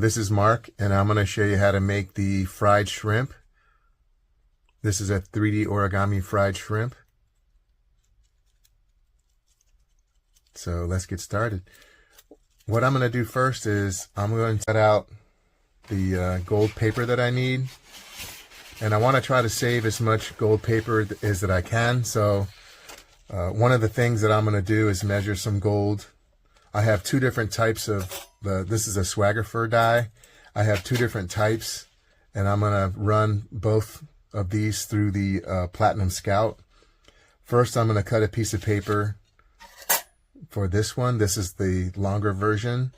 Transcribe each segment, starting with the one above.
This is Mark, and I'm going to show you how to make the fried shrimp. This is a 3D origami fried shrimp. So let's get started. What I'm going to do first is I'm going to cut out the gold paper that I need. And I want to try to save as much gold paper as that I can. So one of the things that I'm going to do is measure some gold. I have two different types of, this is a swagger fur dye. I have two different types, and I'm going to run both of these through the Platinum Scout. First, I'm going to cut a piece of paper for this one. This is the longer version.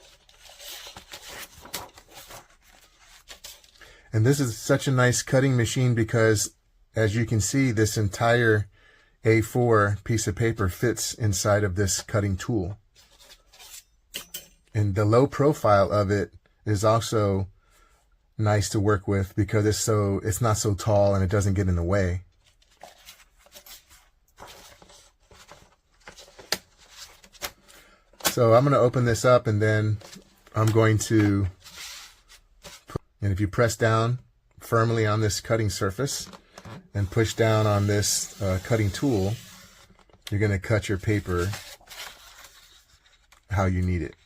And this is such a nice cutting machine because, as you can see, this entire A4 piece of paper fits inside of this cutting tool. And the low profile of it is also nice to work with because it's not so tall and it doesn't get in the way. So I'm going to open this up, and then I'm going to and if you press down firmly on this cutting surface and push down on this cutting tool, you're going to cut your paper how you need it.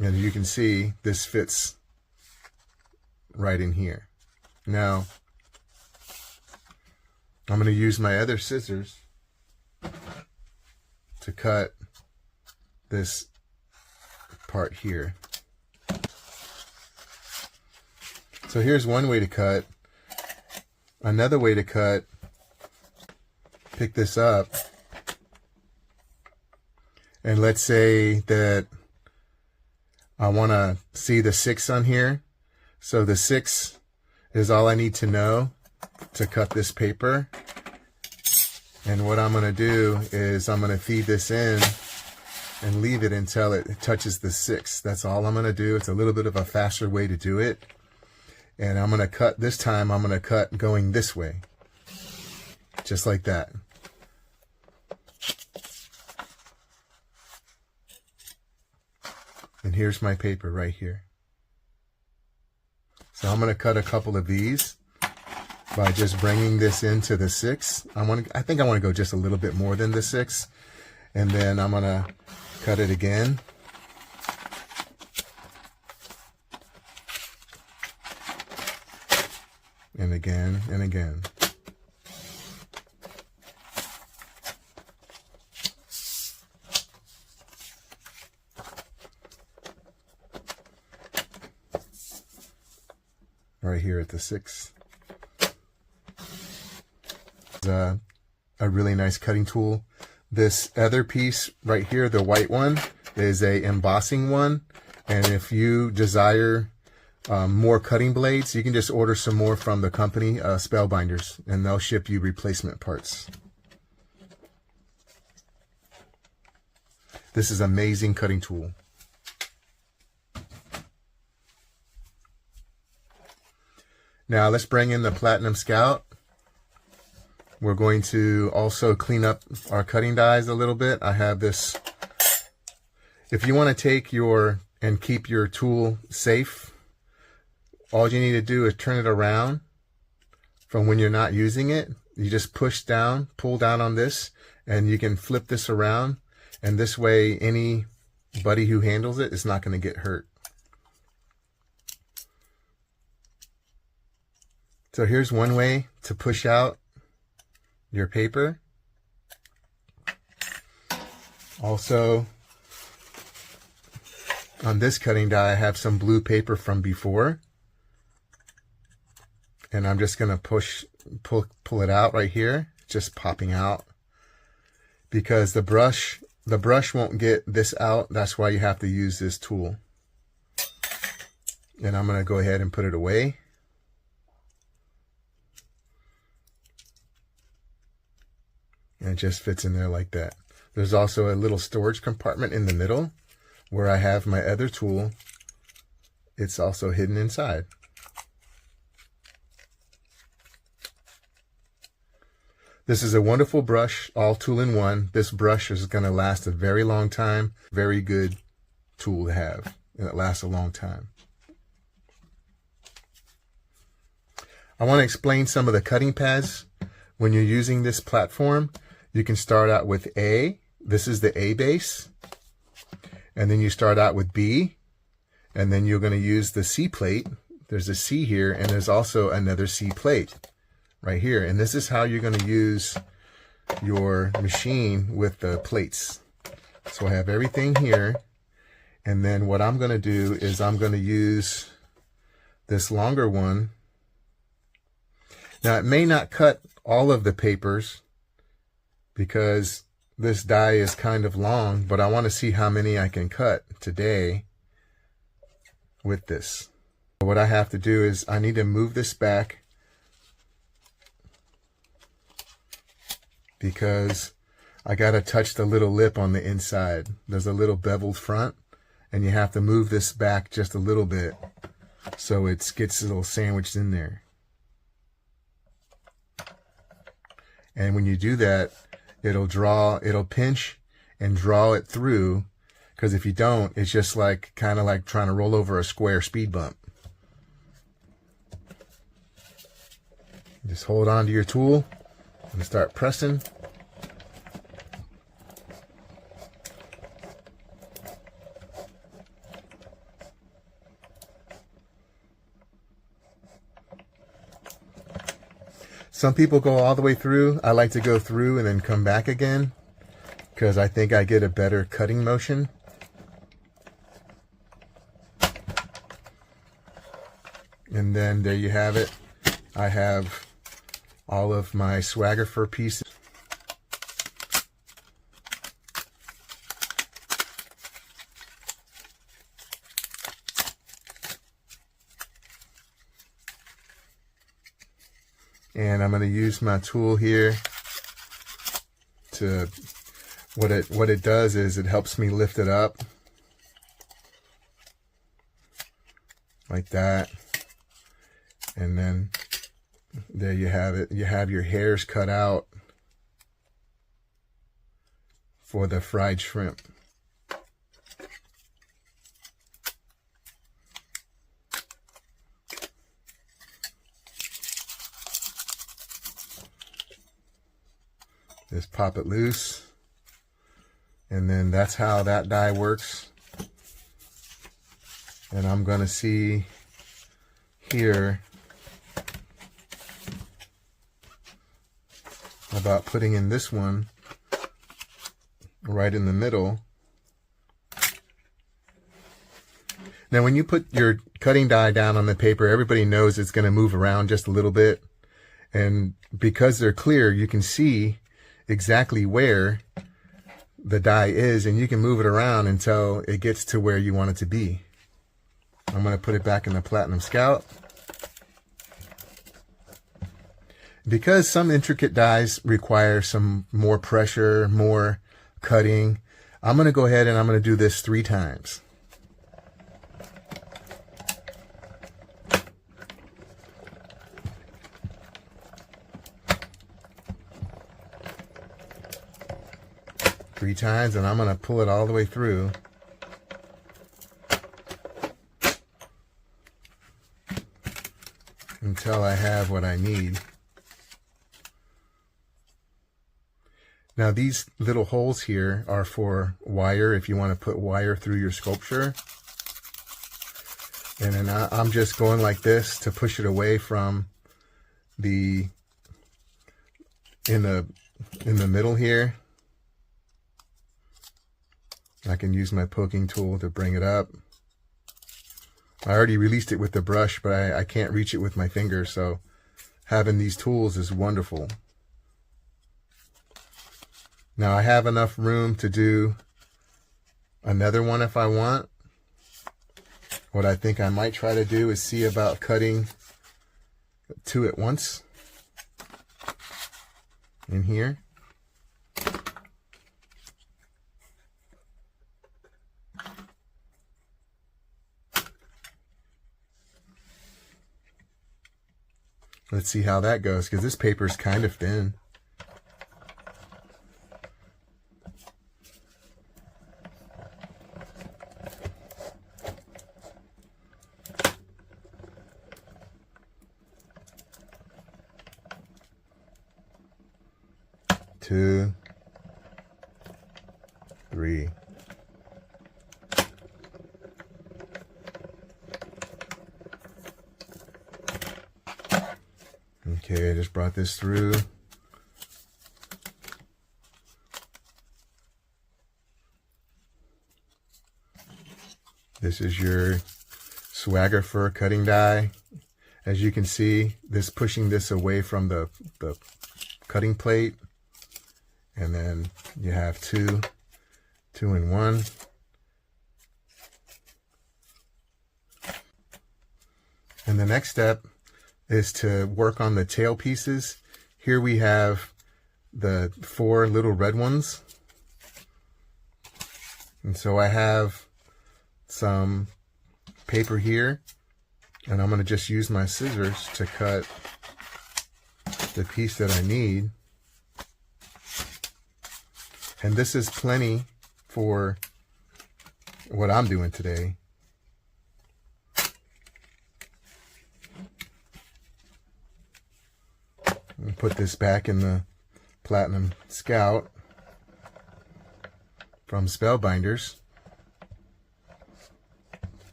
And you can see this fits right in here. Now, I'm going to use my other scissors to cut this part here. So here's one way to cut. Another way to cut, pick this up, and let's say that I want to see the 6 on here. So the 6 is all I need to know to cut this paper. And what I'm going to do is I'm going to feed this in and leave it until it touches the 6. That's all I'm going to do. It's a little bit of a faster way to do it. And I'm going to cut, this time I'm going to cut going this way. Just like that. And here's my paper right here. So I'm going to cut a couple of these by just bringing this into the 6. I think I want to go just a little bit more than the 6. And then I'm going to cut it again. And again and again. Right here at the 6. A really nice cutting tool. This other piece right here, the white one, is a embossing one. And if you desire more cutting blades, you can just order some more from the company, Spellbinders, and they'll ship you replacement parts. This is an amazing cutting tool. Now let's bring in the Platinum Scout. We're going to also clean up our cutting dies a little bit. I have this. If you want to take and keep your tool safe, all you need to do is turn it around from when you're not using it. You just push down, pull down on this, and you can flip this around. And this way, anybody who handles it is not going to get hurt. So here's one way to push out your paper. Also, on this cutting die, I have some blue paper from before. And I'm just going to pull it out right here, just popping out. Because the brush won't get this out. That's why you have to use this tool. And I'm going to go ahead and put it away. And it just fits in there like that. There's also a little storage compartment in the middle where I have my other tool. It's also hidden inside. This is a wonderful brush, all tool-in-one. This brush is going to last a very long time. Very good tool to have. and it lasts a long time. I want to explain some of the cutting pads. When you're using this platform, you can start out with A. This is the A base. And then you start out with B. And then you're going to use the C plate. There's a C here, and there's also another C plate right here. And this is how you're going to use your machine with the plates. So I have everything here. And then what I'm going to do is I'm going to use this longer one. Now, it may not cut all of the papers because this die is kind of long, but I want to see how many I can cut today with this. What I have to do is I need to move this back because I got to touch the little lip on the inside. There's a little beveled front, and you have to move this back just a little bit so it gets a little sandwiched in there. And when you do that, it'll pinch and draw it through, because if you don't, it's just like kind of like trying to roll over a square speed bump. Just hold on to your tool and start pressing. Some people go all the way through. I like to go through and then come back again because I think I get a better cutting motion. And then there you have it. I have all of my swagger fur pieces. And I'm going to use my tool here to, what it does is it helps me lift it up like that. And then there you have it. You have your hairs cut out for the fried shrimp. Just pop it loose, and then that's how that die works. And I'm going to see here about putting in this one right in the middle. Now when you put your cutting die down on the paper, everybody knows it's going to move around just a little bit, and because they're clear, you can see exactly where the die is, and you can move it around until it gets to where you want it to be. I'm going to put it back in the Platinum Scout. Because some intricate dies require some more pressure, more cutting, I'm going to go ahead and I'm going to do this 3 times. Three times, and I'm going to pull it all the way through. Until I have what I need. Now these little holes here are for wire, if you want to put wire through your sculpture. And then I'm just going like this to push it away from the, in the middle here. I can use my poking tool to bring it up. I already released it with the brush, but I can't reach it with my finger, so having these tools is wonderful. Now I have enough room to do another one if I want. What I think I might try to do is see about cutting 2 at once in here. Let's see how that goes, because this paper is kind of thin. 2, 3. Okay, I just brought this through. This is your Swagger Fur cutting die. As you can see, this pushing this away from the cutting plate. And then you have two in one. And the next step is to work on the tail pieces. Here we have the 4 little red ones. And so I have some paper here, and I'm going to just use my scissors to cut the piece that I need. And this is plenty for what I'm doing today. And put this back in the Platinum Scout from Spellbinders.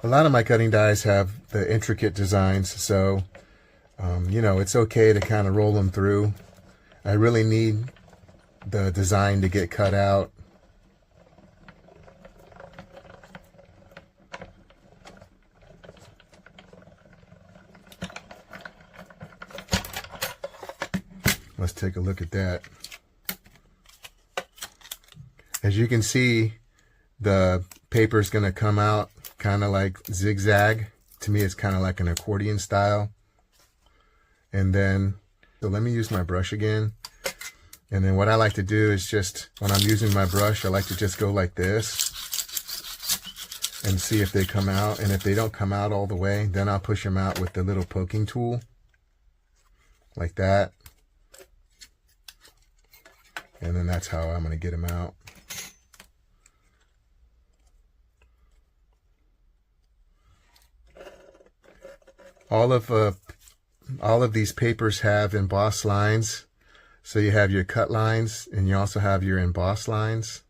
A lot of my cutting dies have the intricate designs, so you know, it's okay to kind of roll them through. I really need the design to get cut out. Let's take a look at that. As you can see, the paper is going to come out kind of like zigzag. To me, it's kind of like an accordion style. And then, so let me use my brush again. And then what I like to do is just, when I'm using my brush, I like to just go like this and see if they come out. And if they don't come out all the way, then I'll push them out with the little poking tool. Like that. And then that's how I'm going to get them out. All of these papers have embossed lines. So you have your cut lines, and you also have your embossed lines.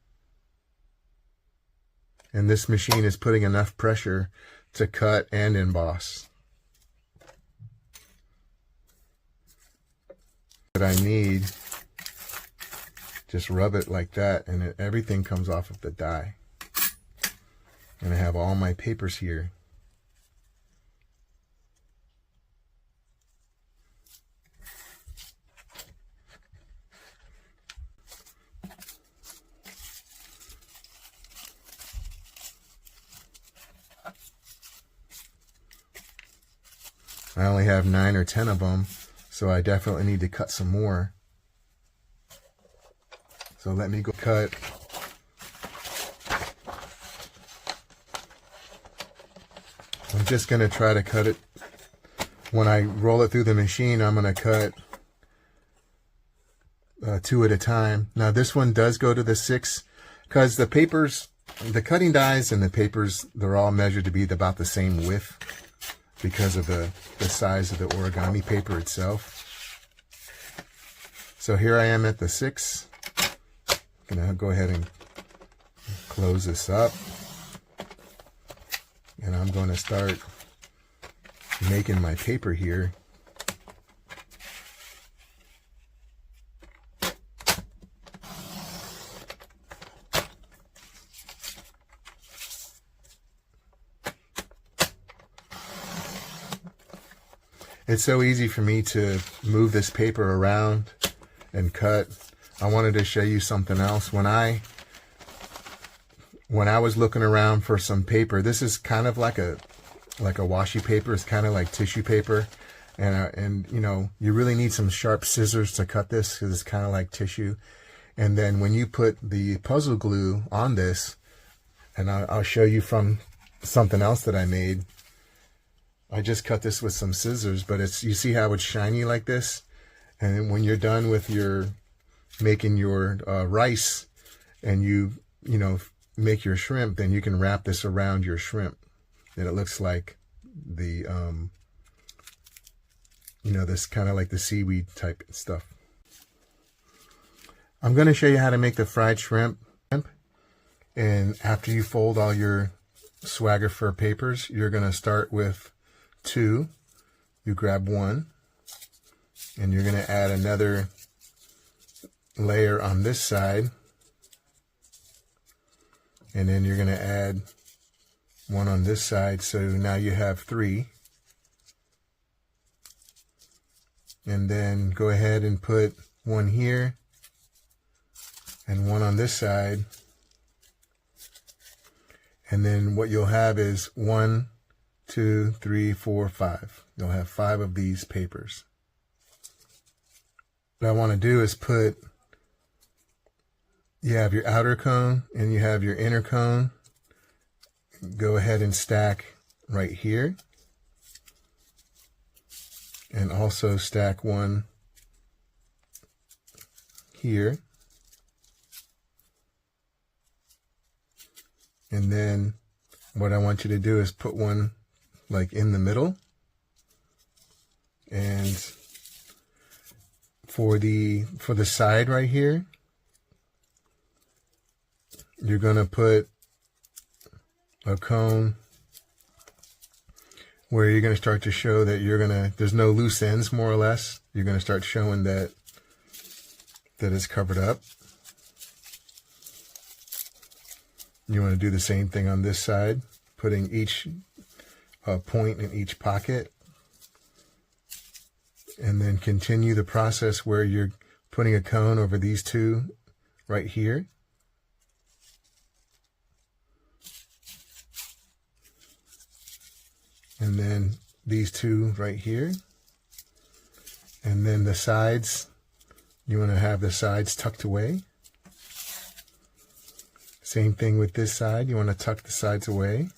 And this machine is putting enough pressure to cut and emboss. What I need, just rub it like that, and everything comes off of the die. And I have all my papers here. I only have 9 or 10 of them, so I definitely need to cut some more. So let me go cut. I'm just going to try to cut it. When I roll it through the machine, I'm going to cut 2 at a time. Now this one does go to the 6, because the papers, the cutting dies and the papers, they're all measured to be about the same width, because of the size of the origami paper itself. So here I am at the 6. I'm going to go ahead and close this up. And I'm going to start making my paper here. It's so easy for me to move this paper around and cut. I wanted to show you something else. When I was looking around for some paper, this is kind of like a washi paper. It's kind of like tissue paper, and you know, you really need some sharp scissors to cut this because it's kind of like tissue. And then when you put the puzzle glue on this, and I'll show you from something else that I made. I just cut this with some scissors, but you see how it's shiny like this? And when you're done with your making your rice, and you know, make your shrimp, then you can wrap this around your shrimp, and it looks like the you know, this kind of like the seaweed type stuff. I'm going to show you how to make the fried shrimp. And after you fold all your Swagger fur papers, you're going to start with 2. You grab 1, and you're going to add another layer on this side, and then you're going to add 1 on this side, so now you have 3. And then go ahead and put 1 here and 1 on this side, and then what you'll have is 1, 2, 3, 4, 5. You'll have 5 of these papers. What I want to do is put, you have your outer cone and you have your inner cone. Go ahead and stack right here. And also stack 1 here. And then what I want you to do is put 1 like in the middle. And for the side right here, you're going to put a cone where you're going to start to show that there's no loose ends, more or less. You're going to start showing that it's covered up. You want to do the same thing on this side, putting each point in each pocket. And then continue the process where you're putting a cone over these 2 right here. And then these 2 right here. And then the sides, you want to have the sides tucked away. Same thing with this side, you want to tuck the sides away.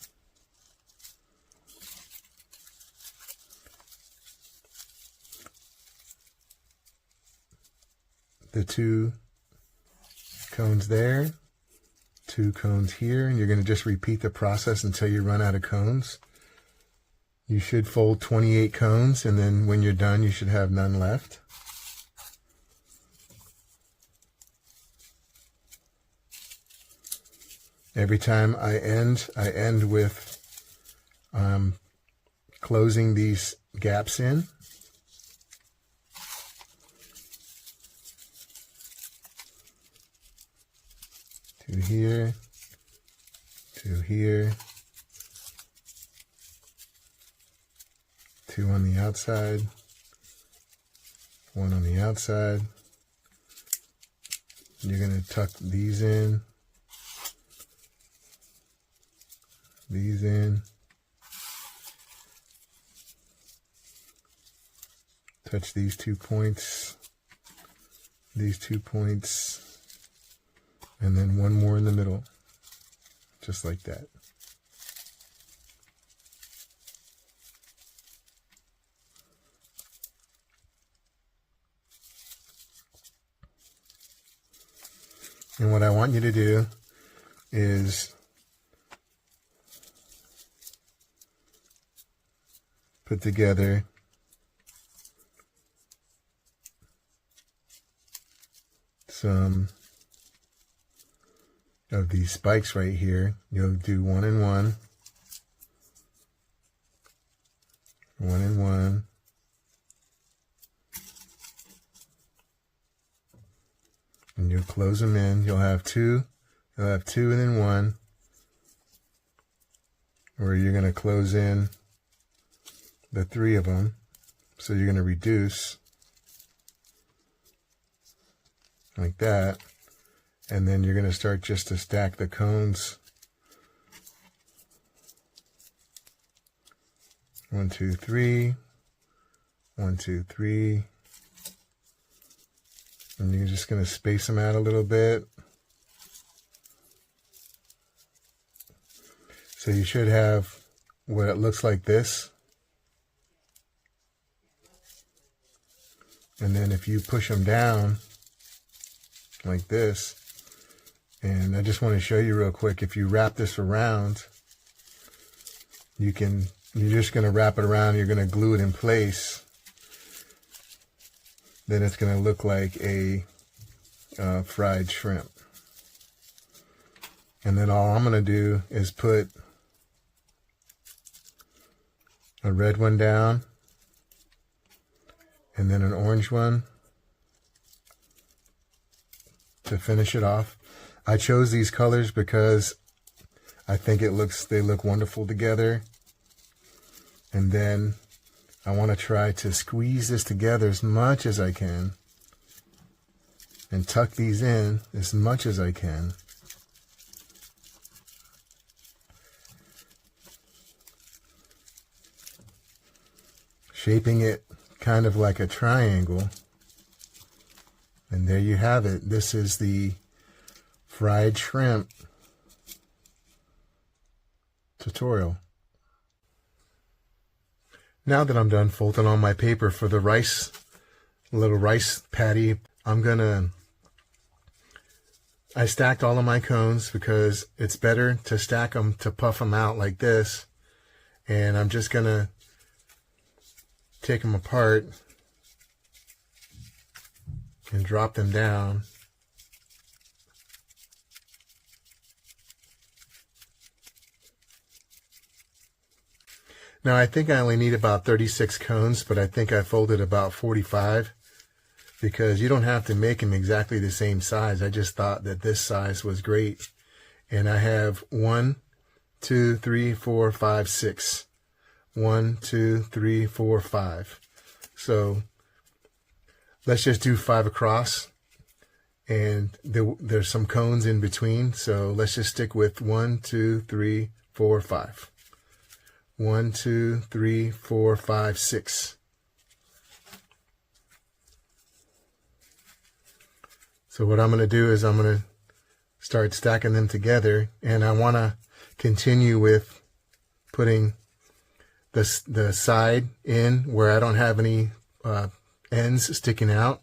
The 2 cones there, 2 cones here, and you're going to just repeat the process until you run out of cones. You should fold 28 cones, and then when you're done, you should have none left. Every time I end with closing these gaps in. To here, to here, 2 on the outside, 1 on the outside. You're going to tuck these in, these in, touch these 2 points, these 2 points, and then 1 more in the middle, just like that. And what I want you to do is put together some of these spikes right here. You'll do 1 and 1, 1 and 1, and you'll close them in. You'll have 2 and then 1, where you're going to close in the 3 of them. So you're going to reduce like that. And then you're going to start just to stack the cones. 1, 2, 3. 1, 2, 3. And you're just going to space them out a little bit. So you should have what it looks like this. And then if you push them down like this, and I just want to show you real quick, if you wrap this around, you're just going to wrap it around, you're going to glue it in place, then it's going to look like a fried shrimp. And then all I'm going to do is put a red one down, and then an orange one to finish it off. I chose these colors because I think they look wonderful together. And then I want to try to squeeze this together as much as I can and tuck these in as much as I can. Shaping it kind of like a triangle. And there you have it. This is the fried shrimp tutorial. Now that I'm done folding on my paper for the little rice patty, I stacked all of my cones because it's better to stack them to puff them out like this. And I'm just gonna take them apart and drop them down. Now I think I only need about 36 cones, but I think I folded about 45 because you don't have to make them exactly the same size. I just thought that this size was great. And I have 1, 2, 3, 4, 5, 6. 1, 2, 3, 4, 5. So let's just do 5 across, and there's some cones in between. So let's just stick with 1, 2, 3, 4, 5. 1, 2, 3, 4, 5, 6. So what I'm going to do is I'm going to start stacking them together, and I want to continue with putting the side in where I don't have any ends sticking out.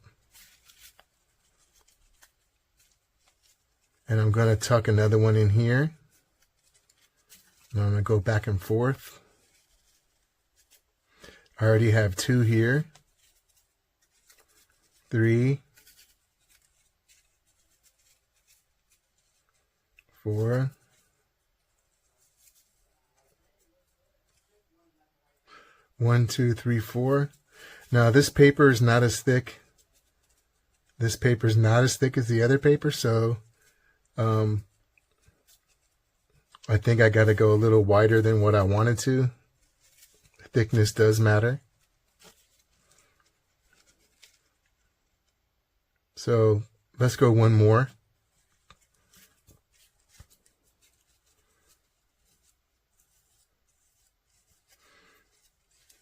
And I'm going to tuck another one in here. And I'm going to go back and forth. I already have 2 here. 3. 4. 1, 2, 3, 4. Now this paper is not as thick. This paper is not as thick as the other paper, so I think I got to go a little wider than what I wanted to. Thickness does matter. So let's go one more.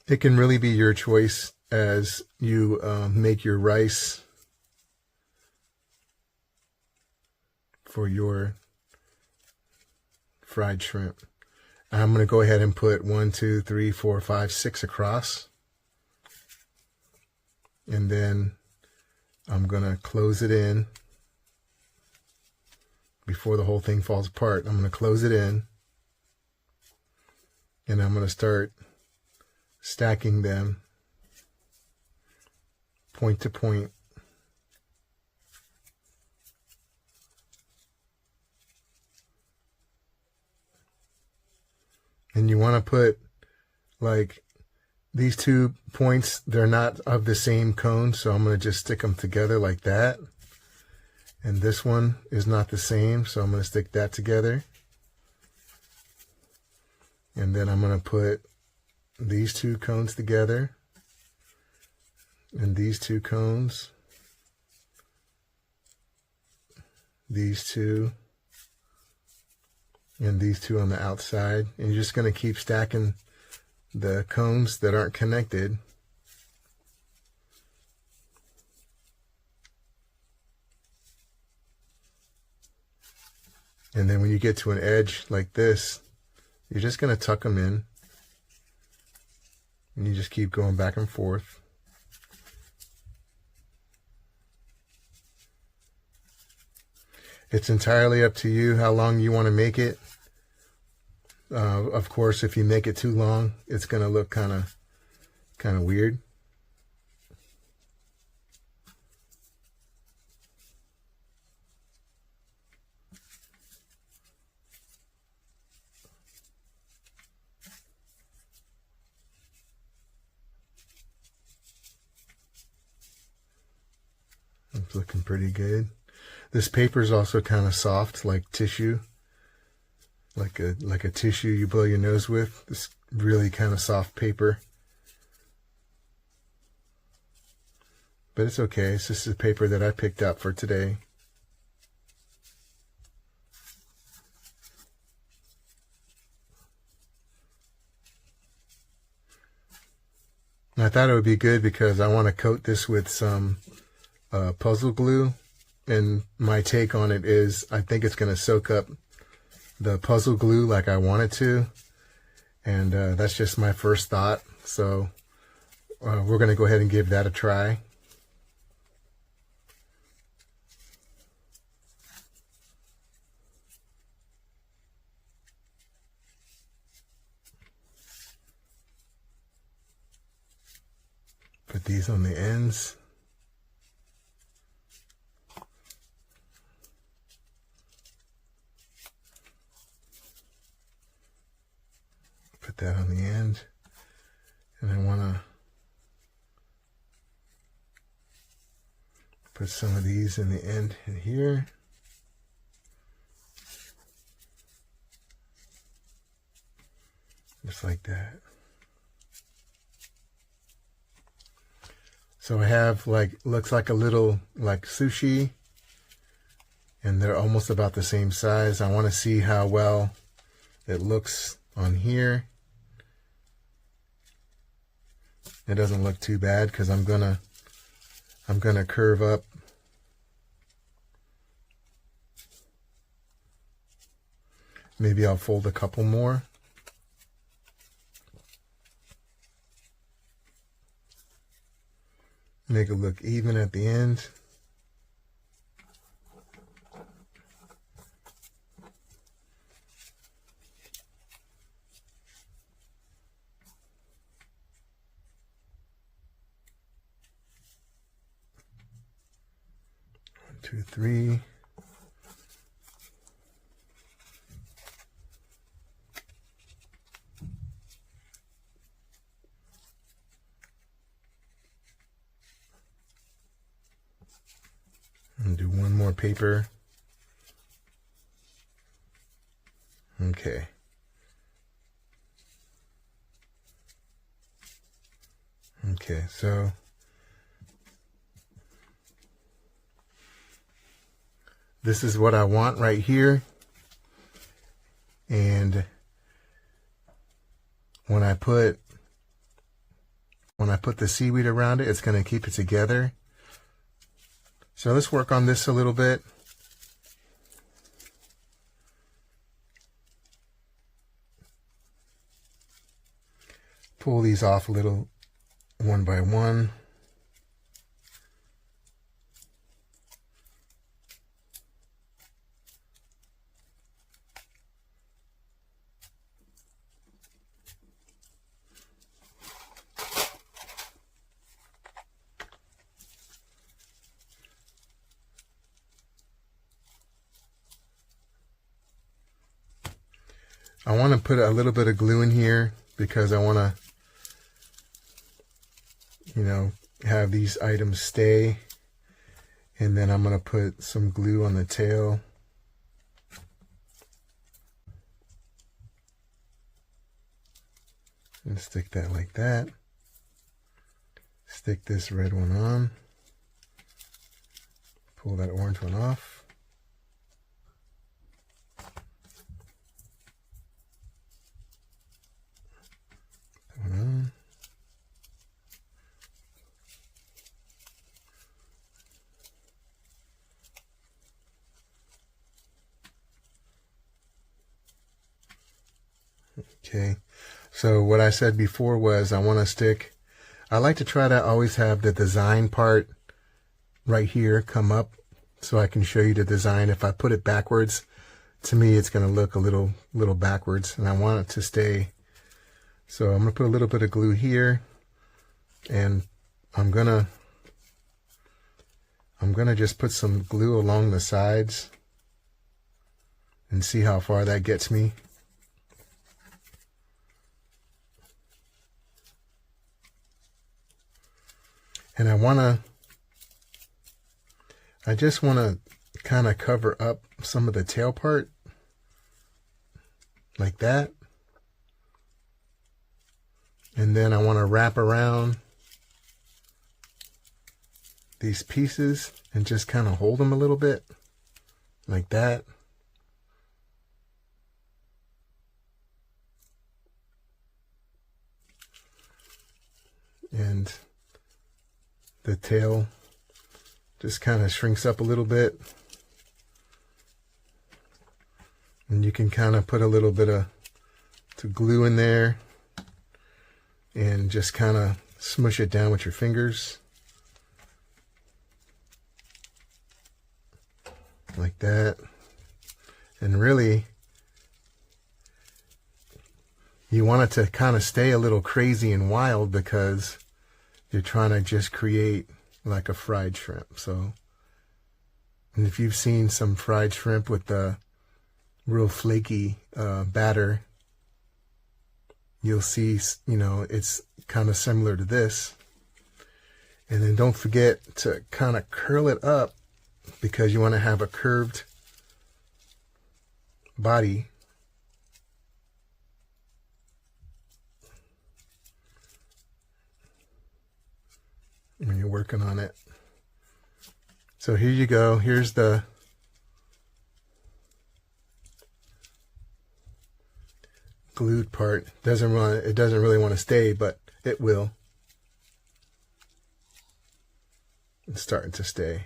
It can really be your choice as you make your rice for your fried shrimp. I'm going to go ahead and put 1, 2, 3, 4, 5, 6 across. And then I'm going to close it in before the whole thing falls apart. I'm going to close it in, and I'm going to start stacking them point to point. And you want to put, like, these 2 points, they're not of the same cone, so I'm going to just stick them together like that. And this one is not the same, so I'm going to stick that together. And then I'm going to put these 2 cones together, and these 2 cones, these 2, and these 2 on the outside. And you're just going to keep stacking the cones that aren't connected. And then when you get to an edge like this, you're just going to tuck them in. And you just keep going back and forth. It's entirely up to you how long you want to make it. Of course, if you make it too long, it's going to look kind of weird. It's looking pretty good. This paper is also kind of soft, like tissue, like a tissue you blow your nose with. This really kind of soft paper, but it's okay. This is a paper that I picked up for today. And I thought it would be good because I want to coat this with some puzzle glue, and my take on it is I think it's going to soak up the puzzle glue like I want it to, and that's just my first thought. So we're going to go ahead and give that a try. Put these on the ends. Put that on the end. And I want to put some of these in the end in here. Just like that. So I have looks like a little like sushi, and they're almost about the same size. I want to see how well it looks on here. It doesn't look too bad because I'm gonna curve up. Maybe I'll fold a couple more. Make it look even at the end. One, two, three. And do one more paper. Okay. Okay, so this is what I want right here. And when I put the seaweed around it, it's going to keep it together. So let's work on this a little bit. Pull these off a little one by one. I want to put a little bit of glue in here because I want to, have these items stay. And then I'm going to put some glue on the tail. And stick that like that. Stick this red one on. Pull that orange one off. That one on. Okay, so what I said before was I like to try to always have the design part right here come up so I can show you the design. If I put it backwards, to me it's going to look a little backwards, and I want it to stay. So I'm going to put a little bit of glue here, and I'm going to just put some glue along the sides and see how far that gets me. And I want I just want to kind of cover up some of the tail part like that. And then I want to wrap around these pieces and just kind of hold them a little bit like that. And the tail just kind of shrinks up a little bit. And you can kind of put a little bit of glue in there and just kind of smush it down with your fingers. Like that. And really, you want it to kind of stay a little crazy and wild because you're trying to just create like a fried shrimp. So, and if you've seen some fried shrimp with the real flaky batter, you'll see, you know, it's kind of similar to this. And then don't forget to kind of curl it up because you want to have a curved body. When you're working on it. So here you go. Here's the glued part. It doesn't really want to stay, but it will. It's starting to stay.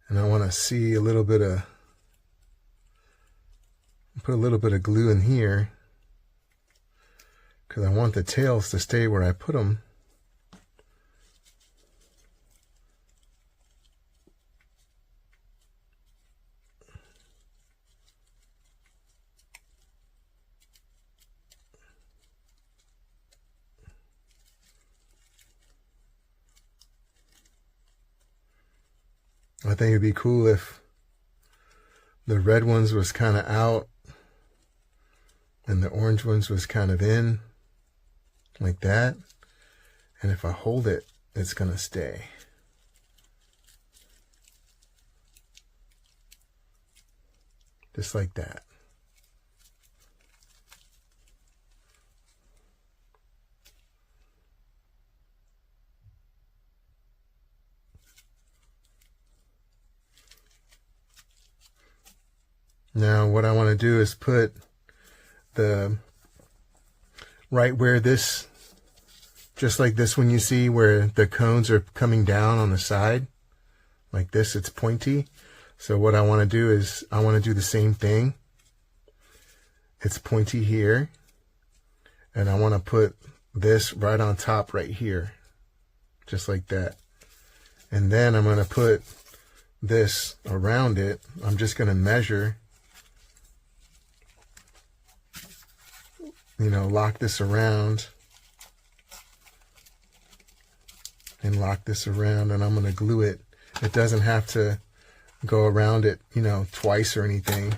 And I want to see a little bit of, put a little bit of glue in here because I want the tails to stay where I put them. I think it'd be cool if the red ones was kind of out and the orange ones was kind of in, like that. And if I hold it, it's going to stay. Just like that. Now what I want to do is put the right where this, just like this one you see where the cones are coming down on the side, like this, it's pointy. So what I want to do is I want to do the same thing. It's pointy here. And I want to put this right on top right here, just like that. And then I'm going to put this around it. I'm just going to measure, you know, lock this around and lock this around, and I'm going to glue it. It doesn't have to go around it, you know, twice or anything.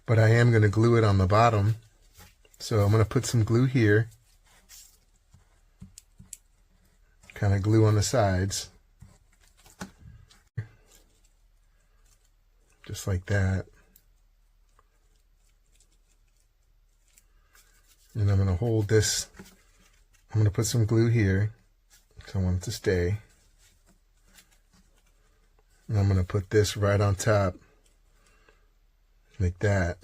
But I am going to glue it on the bottom. So I'm going to put some glue here. Kind of glue on the sides. Just like that. And I'm going to hold this. I'm going to put some glue here because I want it to stay. And I'm going to put this right on top like that.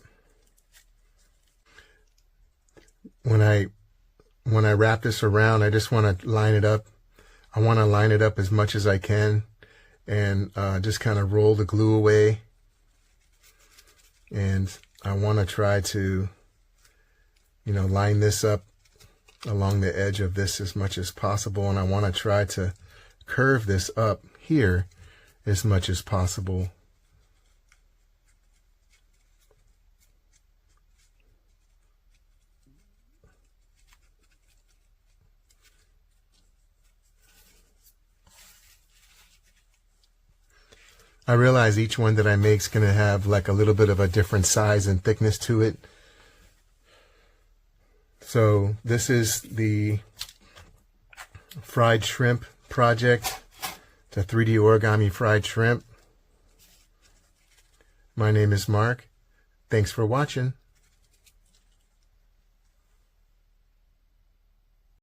When I wrap this around, I just want to line it up. I want to line it up as much as I can and just kind of roll the glue away. And I want to try to, you know, line this up along the edge of this as much as possible. And I want to try to curve this up here as much as possible. I realize each one that I make is going to have like a little bit of a different size and thickness to it. So this is the fried shrimp project. It's a 3D origami fried shrimp. My name is Mark. Thanks for watching.